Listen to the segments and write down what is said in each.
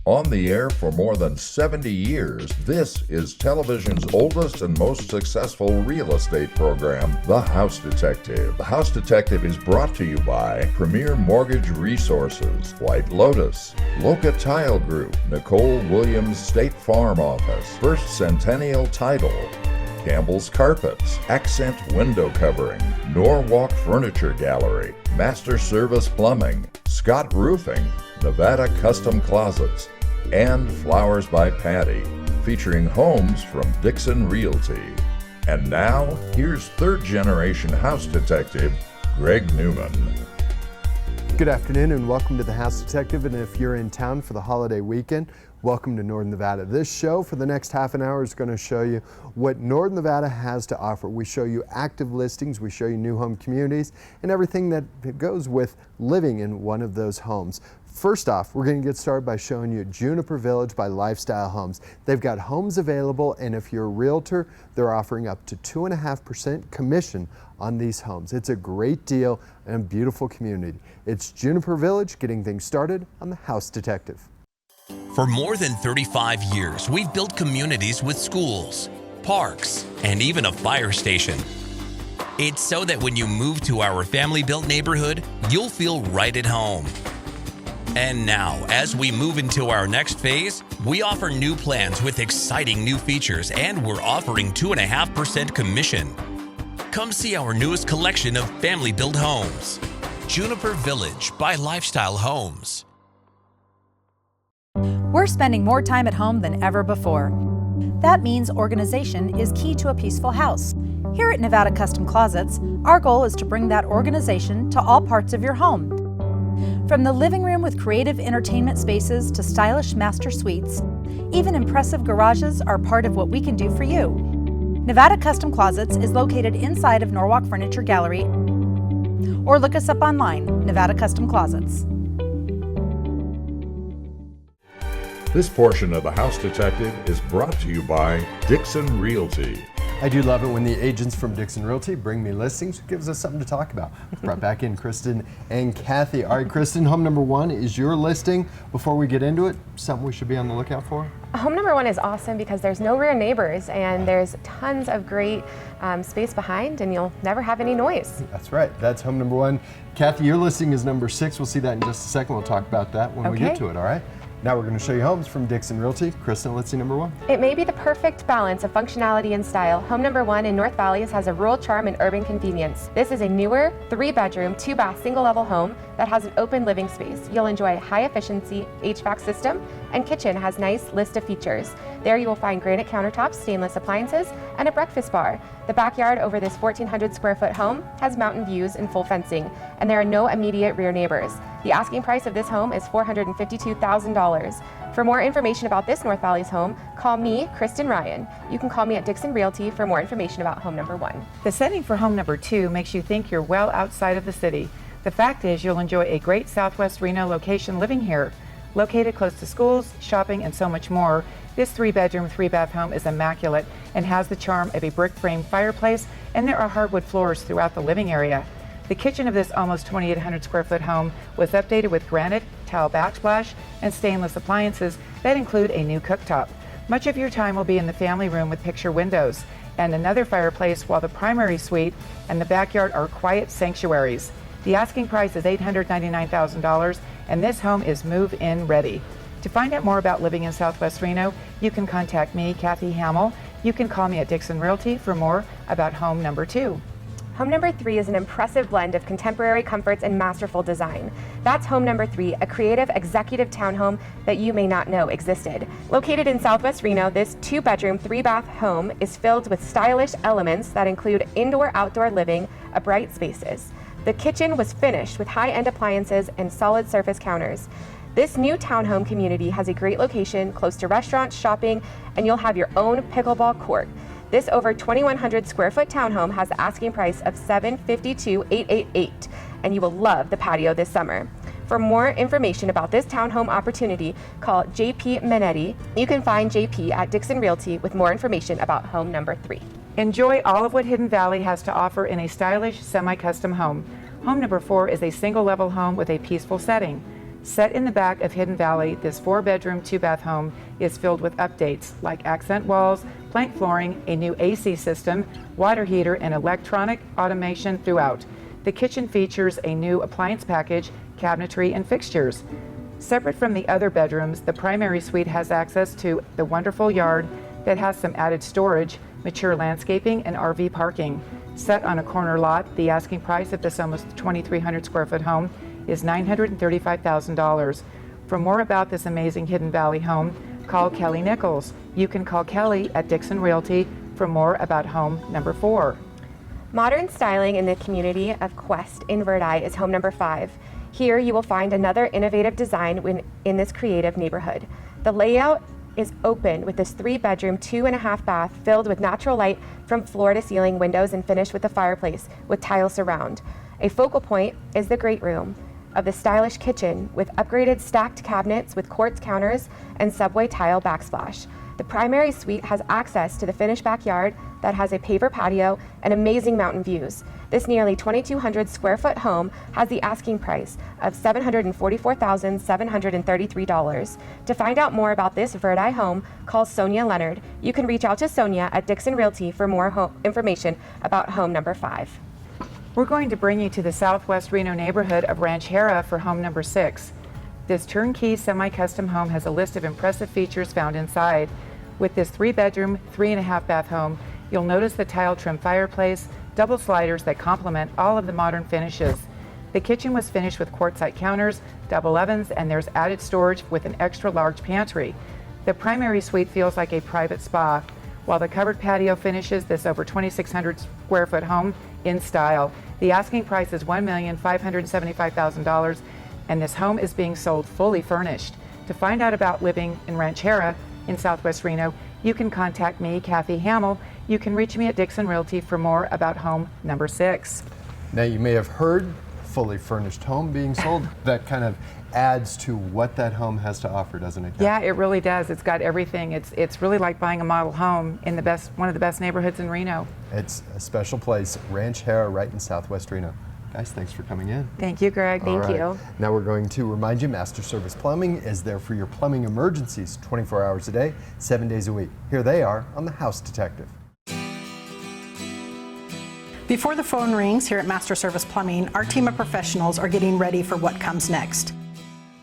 On the air for more than 70 years, this is television's oldest and most successful real estate program, The House Detective. The House Detective is brought to you by Premier Mortgage Resources, White Lotus, Loca Tile Group, Nicole Williams State Farm Office, First Centennial Title, Campbell's Carpets, Accent Window Covering, Norwalk Furniture Gallery, Master Service Plumbing, Scott Roofing, Nevada Custom Closets, and Flowers by Patty, featuring homes from Dixon Realty. And now, here's third-generation house detective, Greg Newman. Good afternoon and welcome to the House Detective, and if you're in town for the holiday weekend, welcome to Northern Nevada. This show for the next half an hour is going to show you what Northern Nevada has to offer. We show you active listings, we show you new home communities, and everything that goes with living in one of those homes. First off, we're going to get started by showing you Juniper Village by Lifestyle Homes. They've got homes available, and if you're a realtor, they're offering up to 2.5% commission on these homes. It's a great deal and a beautiful community. It's Juniper Village, getting things started on the House Detective. For more than 35 years, we've built communities with schools, parks, and even a fire station. It's so that when you move to our family-built neighborhood, you'll feel right at home. And now, as we move into our next phase, we offer new plans with exciting new features, and we're offering 2.5% commission. Come see our newest collection of family-built homes. Juniper Village by Lifestyle Homes. We're spending more time at home than ever before. That means organization is key to a peaceful house. Here at Nevada Custom Closets, our goal is to bring that organization to all parts of your home. From the living room with creative entertainment spaces to stylish master suites, even impressive garages are part of what we can do for you. Nevada Custom Closets is located inside of Norwalk Furniture Gallery, or look us up online, Nevada Custom Closets. This portion of the House Detective is brought to you by Dixon Realty. I do love it when the agents from Dixon Realty bring me listings. It gives us something to talk about. Brought back in Kristen and Kathy. All right, Kristen, home number one is your listing. Before we get into it, something we should be on the lookout for? Home number one is awesome because there's no rear neighbors and there's tons of great space behind, and you'll never have any noise. That's right. That's home number one. Kathy, your listing is number 6. We'll see that in just a second. We'll talk about that when we get to it, all right? Now we're going to show you homes from Dixon Realty. Kristen, let's see number one. It may be the perfect balance of functionality and style. Home number one in North Valleys has a rural charm and urban convenience. This is a newer 3-bedroom, 2-bath, single-level home that has an open living space. You'll enjoy a high-efficiency HVAC system, and kitchen has nice list of features. There you will find granite countertops, stainless appliances, and a breakfast bar. The backyard over this 1,400 square foot home has mountain views and full fencing, and there are no immediate rear neighbors. The asking price of this home is $452,000. For more information about this North Valleys home, call me, Kristen Ryan. You can call me at Dixon Realty for more information about home number one. The setting for home number two makes you think you're well outside of the city. The fact is you'll enjoy a great Southwest Reno location living here. Located close to schools, shopping, and so much more, this 3-bedroom, 3-bath home is immaculate and has the charm of a brick-frame fireplace, and there are hardwood floors throughout the living area. The kitchen of this almost 2,800 square foot home was updated with granite, tile backsplash, and stainless appliances that include a new cooktop. Much of your time will be in the family room with picture windows and another fireplace, while the primary suite and the backyard are quiet sanctuaries. The asking price is $899,000, and this home is move-in ready. To find out more about living in Southwest Reno, you can contact me, Kathy Hamill. You can call me at Dixon Realty for more about home number two. Home number three is an impressive blend of contemporary comforts and masterful design. That's home number three, a creative executive townhome that you may not know existed. Located in Southwest Reno, this 2-bedroom, 3-bath home is filled with stylish elements that include indoor-outdoor living, bright spaces. The kitchen was finished with high-end appliances and solid surface counters. This new townhome community has a great location close to restaurants, shopping, and you'll have your own pickleball court. This over 2,100 square foot townhome has the asking price of $752,888, and you will love the patio this summer. For more information about this townhome opportunity, call JP Minetti. You can find JP at Dixon Realty with more information about home number three. Enjoy all of what Hidden Valley has to offer in a stylish, semi-custom home. Home number 4 is a single-level home with a peaceful setting. Set in the back of Hidden Valley, this 4-bedroom, 2-bath home is filled with updates like accent walls, plank flooring, a new AC system, water heater, and electronic automation throughout. The kitchen features a new appliance package, cabinetry, and fixtures. Separate from the other bedrooms, the primary suite has access to the wonderful yard that has some added storage, mature landscaping, and RV parking. Set on a corner lot, the asking price of this almost 2,300 square foot home is $935,000. For more about this amazing Hidden Valley home, call Kelly Nichols. You can call Kelly at Dixon Realty for more about home number 4. Modern styling in the community of Quest in Verdi is home number 5. Here you will find another innovative design in this creative neighborhood. The layout is open with this 3-bedroom, 2.5-bath filled with natural light from floor to ceiling windows and finished with a fireplace with tile surround. A focal point is the great room of the stylish kitchen with upgraded stacked cabinets with quartz counters and subway tile backsplash. The primary suite has access to the finished backyard that has a paver patio and amazing mountain views. This nearly 2,200 square foot home has the asking price of $744,733. To find out more about this Verdi home, call Sonia Leonard. You can reach out to Sonia at Dixon Realty for more information about home number 5. We're going to bring you to the Southwest Reno neighborhood of Ranchera for home number 6. This turnkey semi-custom home has a list of impressive features found inside. With this 3-bedroom, 3.5-bath home, you'll notice the tile trim fireplace, double sliders that complement all of the modern finishes. The kitchen was finished with quartzite counters, double ovens, and there's added storage with an extra large pantry. The primary suite feels like a private spa, while the covered patio finishes this over 2,600 square foot home in style. The asking price is $1,575,000, and this home is being sold fully furnished. To find out about living in Ranchera in Southwest Reno, you can contact me, Kathy Hamill. You can reach me at Dixon Realty for more about home number 6. Now, you may have heard fully furnished home being sold. That kind of adds to what that home has to offer, doesn't it, Kathy? Yeah, it really does. It's got everything. It's really like buying a model home in one of the best neighborhoods in Reno. It's a special place, Ranchera, right in Southwest Reno. Guys, thanks for coming in. Thank you, Greg. Thank you. Now we're going to remind you, Master Service Plumbing is there for your plumbing emergencies 24 hours a day, 7 days a week. Here they are on the House Detective. Before the phone rings here at Master Service Plumbing, our team of professionals are getting ready for what comes next.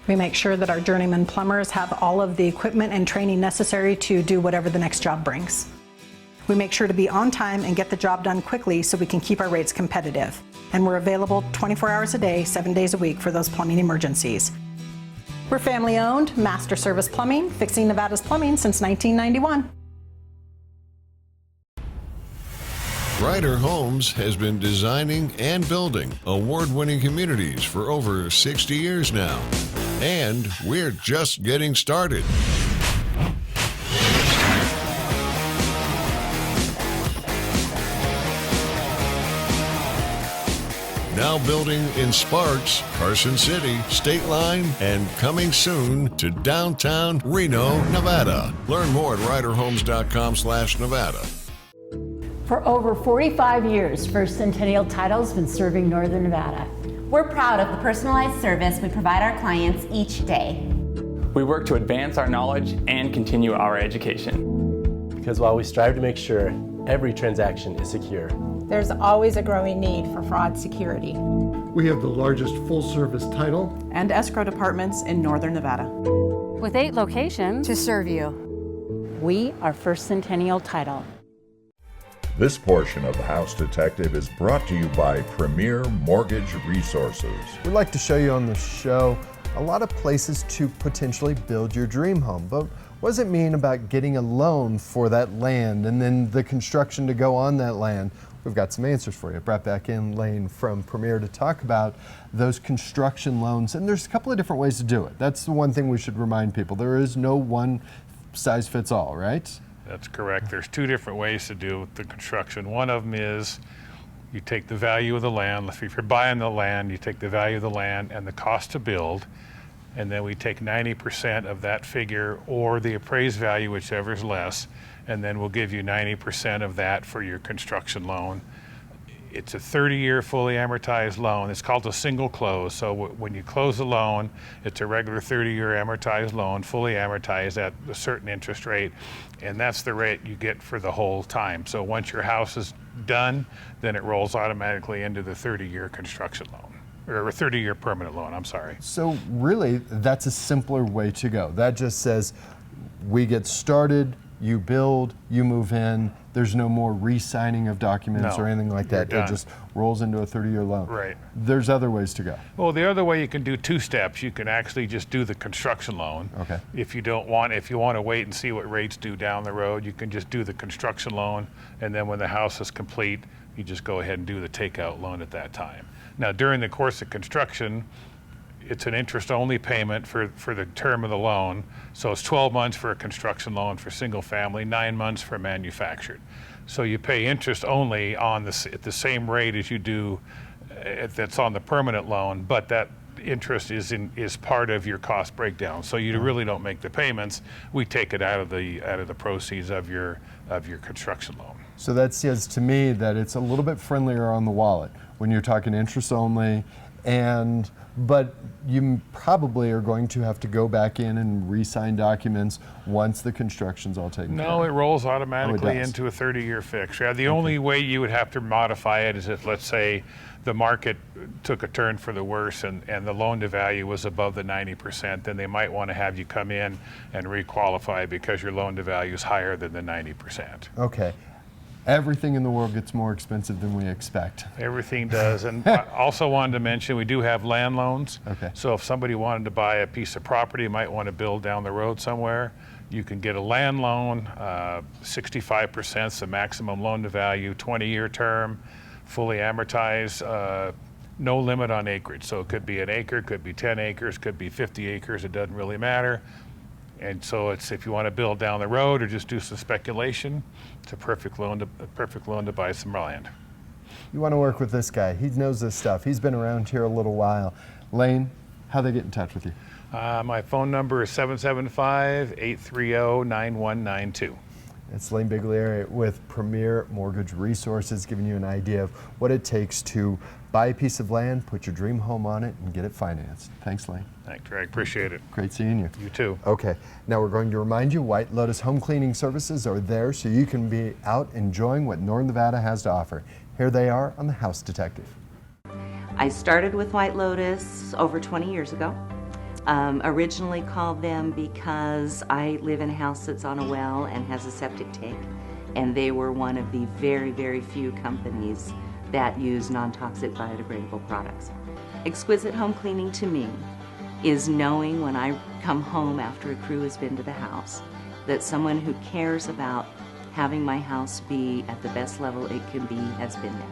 We make sure that our journeyman plumbers have all of the equipment and training necessary to do whatever the next job brings. We make sure to be on time and get the job done quickly so we can keep our rates competitive. And we're available 24 hours a day, 7 days a week for those plumbing emergencies. We're family owned, Master Service Plumbing, fixing Nevada's plumbing since 1991. Ryder Homes has been designing and building award-winning communities for over 60 years now. And we're just getting started. Now building in Sparks, Carson City, State Line, and coming soon to downtown Reno, Nevada. Learn more at riderhomes.com/Nevada. For over 45 years, First Centennial Title has been serving Northern Nevada. We're proud of the personalized service we provide our clients each day. We work to advance our knowledge and continue our education. Because while we strive to make sure every transaction is secure, there's always a growing need for fraud security. We have the largest full-service title and escrow departments in Northern Nevada. With 8 locations to serve you. We are First Centennial Title. This portion of the House Detective is brought to you by Premier Mortgage Resources. We'd like to show you on the show a lot of places to potentially build your dream home, but what does it mean about getting a loan for that land and then the construction to go on that land? We've got some answers for you. Brought back in Lane from Premier to talk about those construction loans, and there's a couple of different ways to do it. That's the one thing we should remind people. There is no one size fits all, right? That's correct. There's 2 different ways to do the construction. One of them is you take the value of the land. If you're buying the land, you take the value of the land and the cost to build, and then we take 90% of that figure or the appraised value, whichever is less, and then we'll give you 90% of that for your construction loan. It's a 30-year fully amortized loan. It's called a single close. So when you close the loan, it's a regular 30-year amortized loan, fully amortized at a certain interest rate, and that's the rate you get for the whole time. So once your house is done, then it rolls automatically into the 30-year construction loan, or a 30-year permanent loan, I'm sorry. So really, that's a simpler way to go. That just says, we get started, you build, you move in. There's no more re-signing of documents or anything like that. It just rolls into a 30-year loan. Right. There's other ways to go. Well, the other way you can do two steps. You can actually just do the construction loan. Okay. If you want to wait and see what rates do down the road, you can just do the construction loan, and then when the house is complete, you just go ahead and do the takeout loan at that time. Now, during the course of construction, it's an interest-only payment for the term of the loan. So it's 12 months for a construction loan for single family, 9 months for manufactured. So you pay interest only on at the same rate as you do that's on the permanent loan, but that interest is part of your cost breakdown. So you really don't make the payments. We take it out of the proceeds of your construction loan. So that says to me that it's a little bit friendlier on the wallet when you're talking interest only, but you probably are going to have to go back in and re-sign documents once the construction's all taken care of. No, it rolls automatically does. into a 30-year fix. Yeah, the only way you would have to modify it is if, let's say, the market took a turn for the worse and the loan-to-value was above the 90%, then they might want to have you come in and requalify because your loan-to-value is higher than the 90%. Okay. Everything in the world gets more expensive than we expect. Everything does. And I also wanted to mention we do have land loans. Okay. So if somebody wanted to buy a piece of property, might want to build down the road somewhere, you can get a land loan, 65% is the maximum loan to value, 20-year term, fully amortized, no limit on acreage. So it could be an acre, could be 10 acres, could be 50 acres, it doesn't really matter. And so it's, if you want to build down the road or just do some speculation, it's a perfect loan to buy some land. You want to work with this guy. He knows this stuff. He's been around here a little while. Lane, how they get in touch with you? My phone number is 775-830-9192. It's Lane Biglieri with Premier Mortgage Resources, giving you an idea of what it takes to buy a piece of land, put your dream home on it, and get it financed. Thanks, Lane. Thanks, Greg. Appreciate it. Great seeing you. You too. Okay, now we're going to remind you White Lotus Home Cleaning Services are there so you can be out enjoying what Northern Nevada has to offer. Here they are on The House Detective. I started with White Lotus over 20 years ago. Originally called them because I live in a house that's on a well and has a septic tank, and they were one of the very, very few companies that use non-toxic biodegradable products. Exquisite home cleaning to me is knowing when I come home after a crew has been to the house that someone who cares about having my house be at the best level it can be has been there.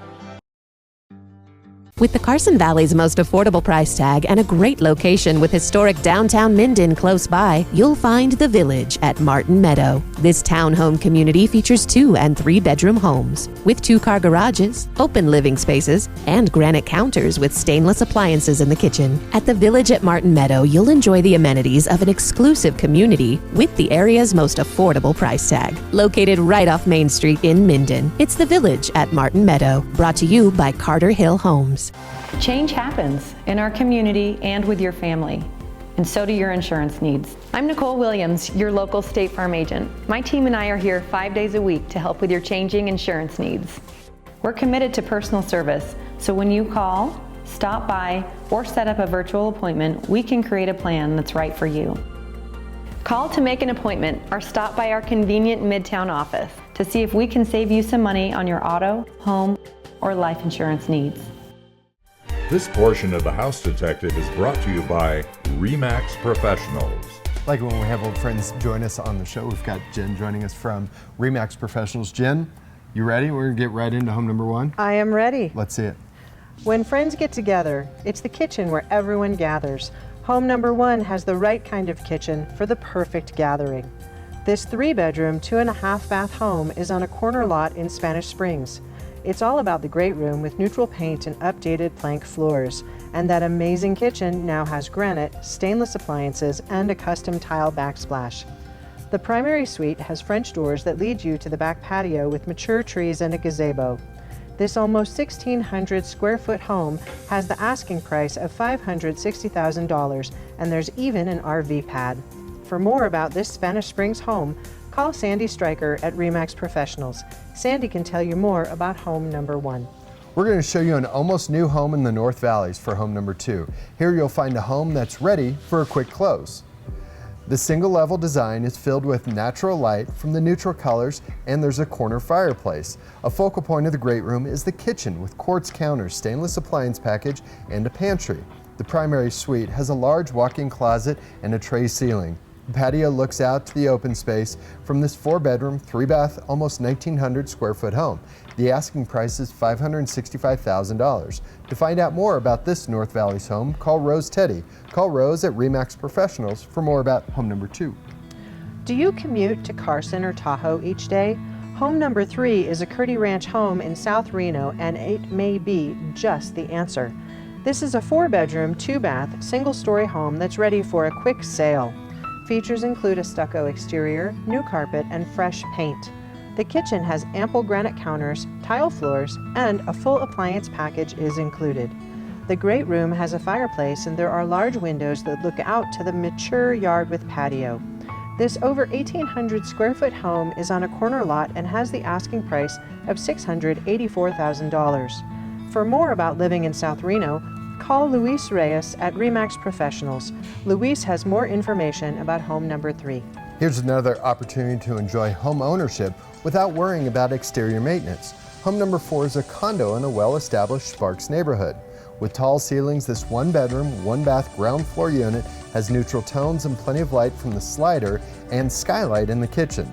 With the Carson Valley's most affordable price tag and a great location with historic downtown Minden close by, you'll find The Village at Martin Meadow. This townhome community features 2- and 3-bedroom homes with 2-car garages, open living spaces, and granite counters with stainless appliances in the kitchen. At The Village at Martin Meadow, you'll enjoy the amenities of an exclusive community with the area's most affordable price tag. Located right off Main Street in Minden, it's The Village at Martin Meadow, brought to you by Carter Hill Homes. Change happens in our community and with your family, and so do your insurance needs. I'm Nicole Williams, your local State Farm agent. My team and I are here 5 days a week to help with your changing insurance needs. We're committed to personal service, so when you call, stop by, or set up a virtual appointment, we can create a plan that's right for you. Call to make an appointment or stop by our convenient Midtown office to see if we can save you some money on your auto, home, or life insurance needs. This portion of The House Detective is brought to you by RE/MAX Professionals. Like when we have old friends join us on the show, we've got Jen joining us from RE/MAX Professionals. Jen, you ready? We're going to get right into home number 1. I am ready. Let's see it. When friends get together, it's the kitchen where everyone gathers. Home number 1 has the right kind of kitchen for the perfect gathering. This 3-bedroom, 2.5-bath home is on a corner lot in Spanish Springs. It's all about the great room with neutral paint and updated plank floors. And that amazing kitchen now has granite, stainless appliances, and a custom tile backsplash. The primary suite has French doors that lead you to the back patio with mature trees and a gazebo. This almost 1,600 square foot home has the asking price of $560,000, and there's even an RV pad. For more about this Spanish Springs home, call Sandy Stryker at RE/MAX Professionals. Sandy can tell you more about home number 1. We're going to show you an almost new home in the North Valleys for home number 2. Here you'll find a home that's ready for a quick close. The single level design is filled with natural light from the neutral colors, and there's a corner fireplace. A focal point of the great room is the kitchen with quartz counters, stainless appliance package, and a pantry. The primary suite has a large walk-in closet and a tray ceiling. The patio looks out to the open space from this 4-bedroom, 3-bath, almost 1,900 square foot home. The asking price is $565,000. To find out more about this North Valleys home, call Rose Teddy. Call Rose at RE/MAX Professionals for more about home number 2. Do you commute to Carson or Tahoe each day? Home number 3 is a Curdy Ranch home in South Reno, and it may be just the answer. This is a 4-bedroom, 2-bath, single-story home that's ready for a quick sale. Features include a stucco exterior, new carpet, and fresh paint. The kitchen has ample granite counters, tile floors, and a full appliance package is included. The great room has a fireplace, and there are large windows that look out to the mature yard with patio. This over 1,800 square foot home is on a corner lot and has the asking price of $684,000. For more about living in South Reno, call Luis Reyes at RE/MAX Professionals. Luis has more information about home number 3. Here's another opportunity to enjoy home ownership without worrying about exterior maintenance. Home number 4 is a condo in a well-established Sparks neighborhood. With tall ceilings, this 1-bedroom, 1-bath ground floor unit has neutral tones and plenty of light from the slider and skylight in the kitchen.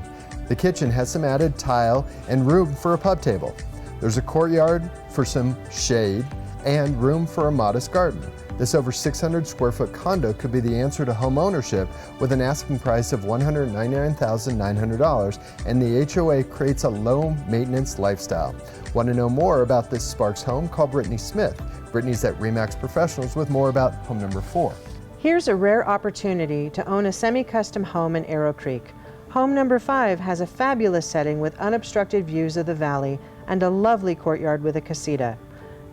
The kitchen has some added tile and room for a pub table. There's a courtyard for some shade and room for a modest garden. This over 600 square foot condo could be the answer to home ownership with an asking price of $199,900, and the HOA creates a low maintenance lifestyle. Want to know more about this Sparks home? Call Brittany Smith. Brittany's at RE/MAX Professionals with more about home number 4. Here's a rare opportunity to own a semi-custom home in Arrow Creek. Home number 5 has a fabulous setting with unobstructed views of the valley and a lovely courtyard with a casita.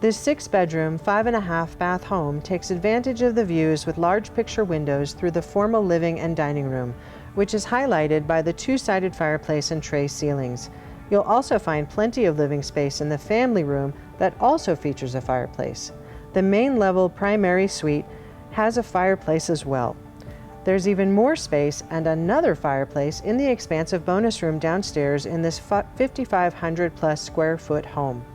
This 6-bedroom, 5.5-bath home takes advantage of the views with large picture windows through the formal living and dining room, which is highlighted by the 2-sided fireplace and tray ceilings. You'll also find plenty of living space in the family room that also features a fireplace. The main level primary suite has a fireplace as well. There's even more space and another fireplace in the expansive bonus room downstairs in this 5,500 plus square foot home.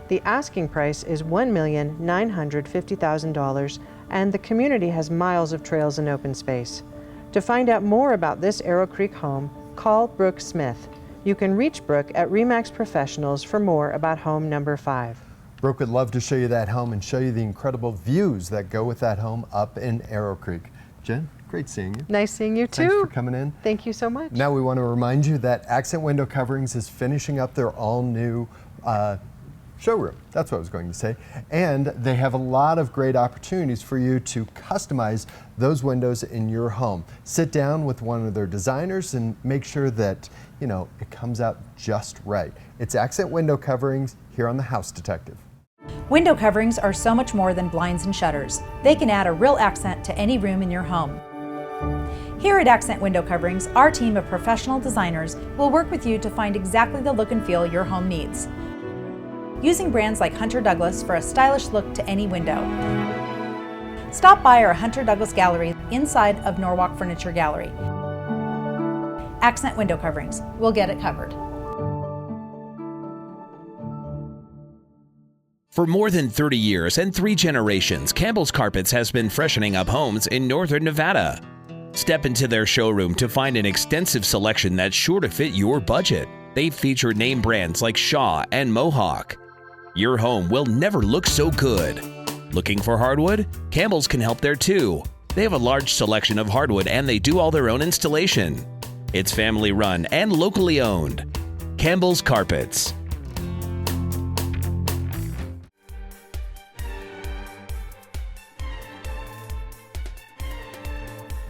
The asking price is $1,950,000, and the community has miles of trails and open space. To find out more about this Arrow Creek home, call Brooke Smith. You can reach Brooke at RE/MAX Professionals for more about home number 5. Brooke would love to show you that home and show you the incredible views that go with that home up in Arrow Creek. Jen, great seeing you. Nice seeing you too. Thanks for coming in. Thank you so much. Now we want to remind you that Accent Window Coverings is finishing up their all-new showroom. That's what I was going to say. And they have a lot of great opportunities for you to customize those windows in your home. Sit down with one of their designers and make sure that, you know, it comes out just right. It's Accent Window Coverings here on The House Detective. Window coverings are so much more than blinds and shutters. They can add a real accent to any room in your home. Here at Accent Window Coverings, our team of professional designers will work with you to find exactly the look and feel your home needs. Using brands like Hunter Douglas for a stylish look to any window. Stop by our Hunter Douglas gallery inside of Norwalk Furniture Gallery. Accent Window Coverings. We'll get it covered. For more than 30 years and 3 generations, Campbell's Carpets has been freshening up homes in northern Nevada. Step into their showroom to find an extensive selection that's sure to fit your budget. They feature name brands like Shaw and Mohawk. Your home will never look so good. Looking for hardwood? Campbell's can help there too. They have a large selection of hardwood and they do all their own installation. It's family run and locally owned. Campbell's Carpets.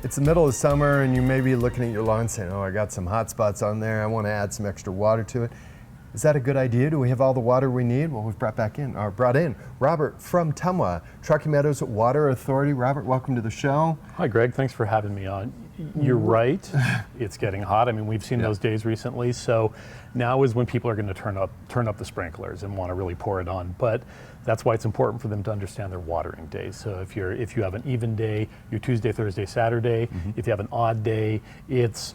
It's the middle of summer and you may be looking at your lawn saying, oh, I got some hot spots on there. I want to add some extra water to it. Is that a good idea? Do we have all the water we need? Well, we've brought in Robert from TMWA, Truckee Meadows Water Authority. Robert, welcome to the show. Hi, Greg. Thanks for having me on. You're right. It's getting hot. I mean, we've seen those days recently. So now is when people are going to turn up the sprinklers and want to really pour it on. But that's why it's important for them to understand their watering days. So if you have an even day, your Tuesday, Thursday, Saturday. If you have an odd day, it's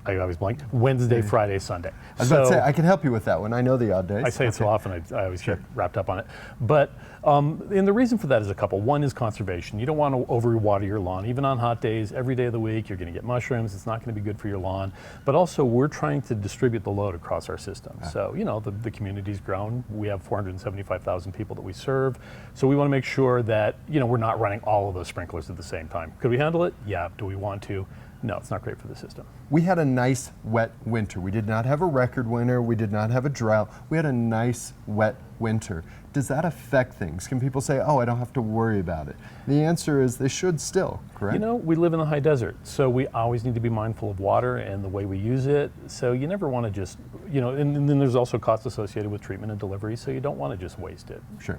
I always blank. Wednesday, Friday, Sunday. I was about to say, I can help you with that one. I know the odd days. I say it so often, I always get wrapped up on it. But, and the reason for that is a couple. One is conservation. You don't want to overwater your lawn. Even on hot days, every day of the week, you're going to get mushrooms. It's not going to be good for your lawn. But also, we're trying to distribute the load across our system. So, you know, the community's grown. We have 475,000 people that we serve. So we want to make sure that, you know, we're not running all of those sprinklers at the same time. Could we handle it? Yeah. Do we want to? No, it's not great for the system. We had a nice wet winter. We did not have a record winter. We did not have a drought. We had a nice wet winter. Does that affect things? Can people say, oh, I don't have to worry about it? The answer is they should still, correct? You know, we live in the high desert, so we always need to be mindful of water and the way we use it. So you never want to just, you know, and then there's also costs associated with treatment and delivery, so you don't want to just waste it. Sure.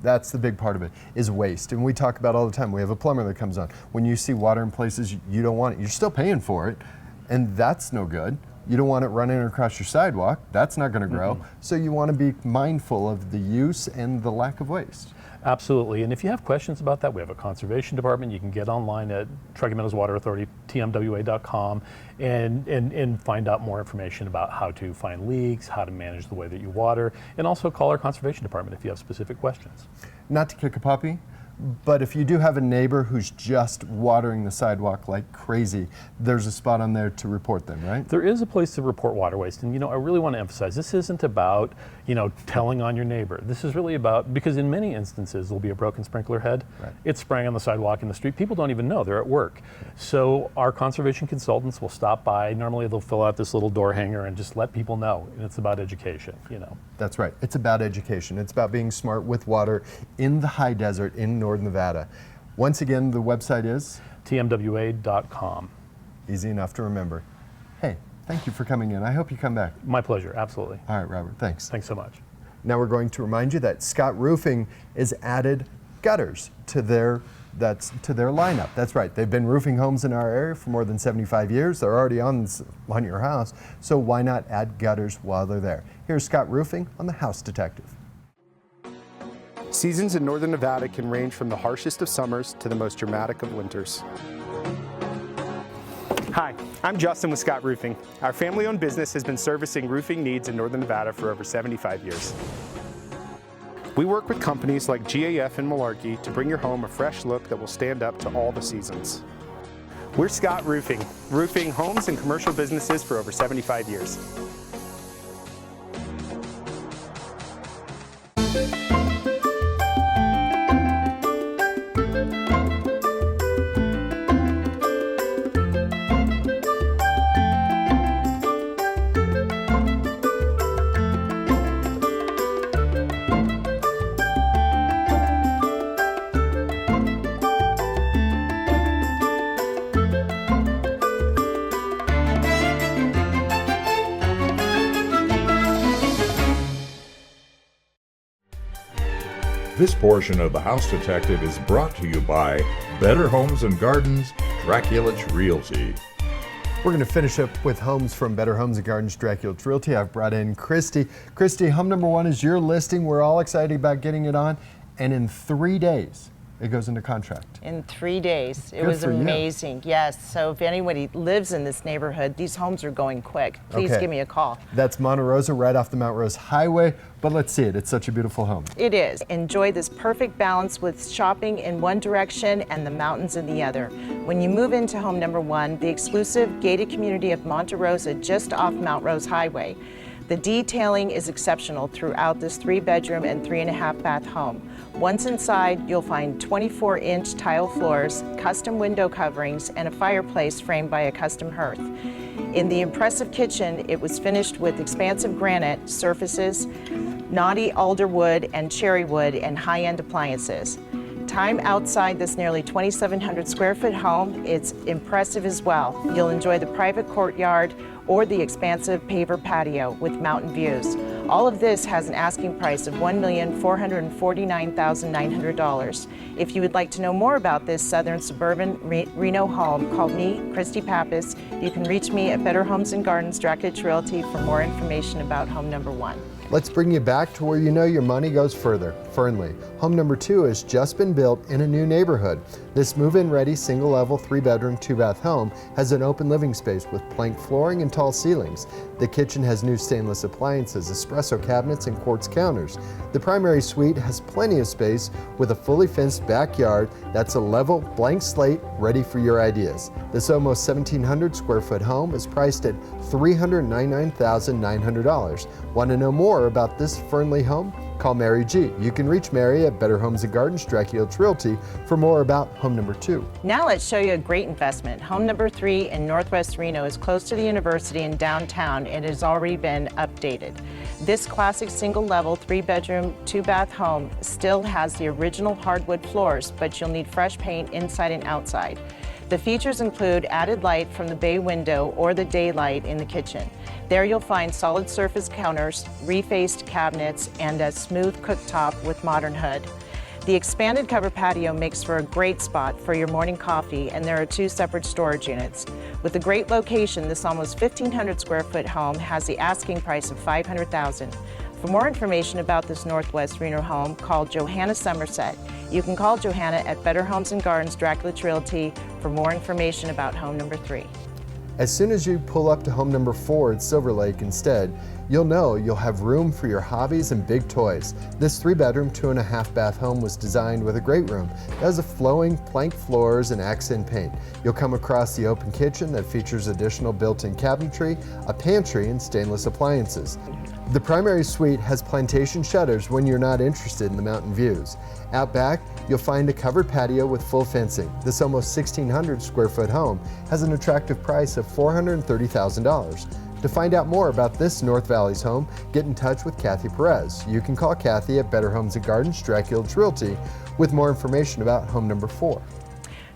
That's the big part of it, is waste. And we talk about all the time. We have a plumber that comes on. When you see water in places you don't want it, you're still paying for it, and that's no good. You don't want it running across your sidewalk. That's not going to grow. So you want to be mindful of the use and the lack of waste. Absolutely, and if you have questions about that, we have a conservation department. You can get online at Truckee Meadows Water Authority, TMWA.com, and find out more information about how to find leaks, how to manage the way that you water, and also call our conservation department if you have specific questions. Not to kick a puppy, but if you do have a neighbor who's just watering the sidewalk like crazy, there's a spot on there to report them, right? There is a place to report water waste, and you know, I really want to emphasize, this isn't about, you know, telling on your neighbor. This is really about, because in many instances there'll be a broken sprinkler head. Right. It's spraying on the sidewalk in the street. People don't even know, they're at work. So our conservation consultants will stop by. Normally they'll fill out this little door hanger and just let people know, and it's about education, you know. That's right, it's about education. It's about being smart with water in the high desert in Northern Nevada. Once again, the website is? TMWA.com. Easy enough to remember. Hey, thank you for coming in. I hope you come back. My pleasure, absolutely. All right, Robert, thanks. Thanks so much. Now we're going to remind you that Scott Roofing has added gutters to their lineup. That's right. They've been roofing homes in our area for more than 75 years. They're already on your house, so why not add gutters while they're there? Here's Scott Roofing on the House Detective. Seasons in Northern Nevada can range from the harshest of summers to the most dramatic of winters. Hi, I'm Justin with Scott Roofing. Our family-owned business has been servicing roofing needs in Northern Nevada for over 75 years. We work with companies like GAF and Malarkey to bring your home a fresh look that will stand up to all the seasons. We're Scott Roofing, roofing homes and commercial businesses for over 75 years. This portion of the House Detective is brought to you by Better Homes and Gardens, Draculich Realty. We're going to finish up with homes from Better Homes and Gardens, Draculich Realty. I've brought in Christy. Christy, home number 1 is your listing. We're all excited about getting it on. And in 3 days, it goes into contract. In 3 days. It Good was for you. amazing. Yes. So if anybody lives in this neighborhood, these homes are going quick. Please Okay. give me a call. That's Monte Rosa, right off the Mount Rose Highway. But let's see it. It's such a beautiful home. It is. Enjoy this perfect balance with shopping in one direction and the mountains in the other. When you move into home number 1, the exclusive gated community of Monte Rosa just off Mount Rose Highway, the detailing is exceptional throughout this 3-bedroom and 3.5-bath home. Once inside, you'll find 24-inch tile floors, custom window coverings, and a fireplace framed by a custom hearth. In the impressive kitchen, it was finished with expansive granite surfaces, knotty alder wood and cherry wood, and high-end appliances. time outside this nearly 2,700 square foot home, it's impressive as well. You'll enjoy the private courtyard or the expansive paver patio with mountain views. All of this has an asking price of $1,449,900. If you would like to know more about this southern suburban Reno home, call me, Christy Pappas. You can reach me at Better Homes and Gardens, Draculich Realty, for more information about home number 1. Let's bring you back to where you know your money goes further, Fernley. Home number 2 has just been built in a new neighborhood. This move-in ready single-level 3-bedroom, 2-bath home has an open living space with plank flooring and tall ceilings. The kitchen has new stainless appliances, espresso cabinets, and quartz counters. The primary suite has plenty of space with a fully fenced backyard that's a level blank slate ready for your ideas. This almost 1,700 square foot home is priced at $399,900. Want to know more about this Fernley home? Call Mary G. You can reach Mary at Better Homes and Gardens, Draculich Realty, for more about home number 2. Now let's show you a great investment. Home number 3 in Northwest Reno is close to the university in downtown and has already been updated. This classic single-level 3-bedroom, 2-bath home still has the original hardwood floors, but you'll need fresh paint inside and outside. The features include added light from the bay window or the daylight in the kitchen. There you'll find solid surface counters, refaced cabinets, and a smooth cooktop with modern hood. The expanded cover patio makes for a great spot for your morning coffee, and there are 2 separate storage units. With a great location, this almost 1,500 square foot home has the asking price of $500,000. For more information about this Northwest Reno home, call Johanna Somerset. You can call Johanna at Better Homes and Gardens, Draculich Realty, for more information about home number 3. As soon as you pull up to home number 4 at Silver Lake instead, you'll know you'll have room for your hobbies and big toys. This 3-bedroom, 2.5-bath home was designed with a great room that has a flowing plank floors and accent paint. You'll come across the open kitchen that features additional built-in cabinetry, a pantry, and stainless appliances. The primary suite has plantation shutters when you're not interested in the mountain views. Out back, you'll find a covered patio with full fencing. This almost 1,600 square foot home has an attractive price of $430,000. To find out more about this North Valley's home, get in touch with Kathy Perez. You can call Kathy at Better Homes and Gardens, Draculich Realty, with more information about home number 4.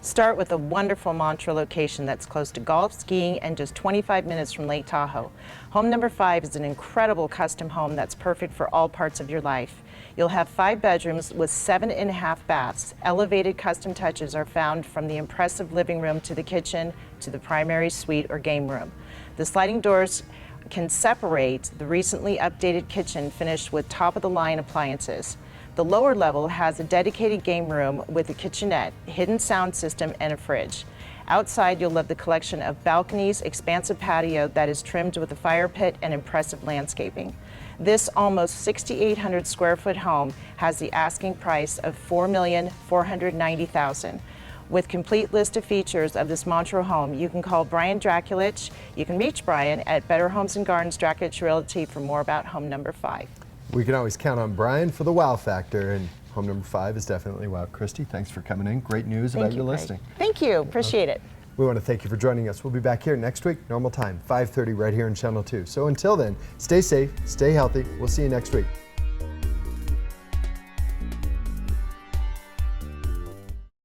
Start with a wonderful Montreux location that's close to golf, skiing, and just 25 minutes from Lake Tahoe. Home number 5 is an incredible custom home that's perfect for all parts of your life. You'll have 5 bedrooms with 7.5 baths. Elevated custom touches are found from the impressive living room to the kitchen to the primary suite or game room. The sliding doors can separate the recently updated kitchen finished with top-of-the-line appliances. The lower level has a dedicated game room with a kitchenette, hidden sound system, and a fridge. Outside, you'll love the collection of balconies, expansive patio that is trimmed with a fire pit and impressive landscaping. This almost 6,800 square foot home has the asking price of $4,490,000. With complete list of features of this Montreux home, you can call Brian Draculich. You can reach Brian at Better Homes and Gardens, Draculich Realty, for more about home number 5. We can always count on Brian for the wow factor, and home number 5 is definitely wow. Christy, thanks for coming in. Great news about your listing. Thank you. Appreciate it. We want to thank you for joining us. We'll be back here next week, normal time, 5:30 right here on Channel 2. So until then, stay safe, stay healthy. We'll see you next week.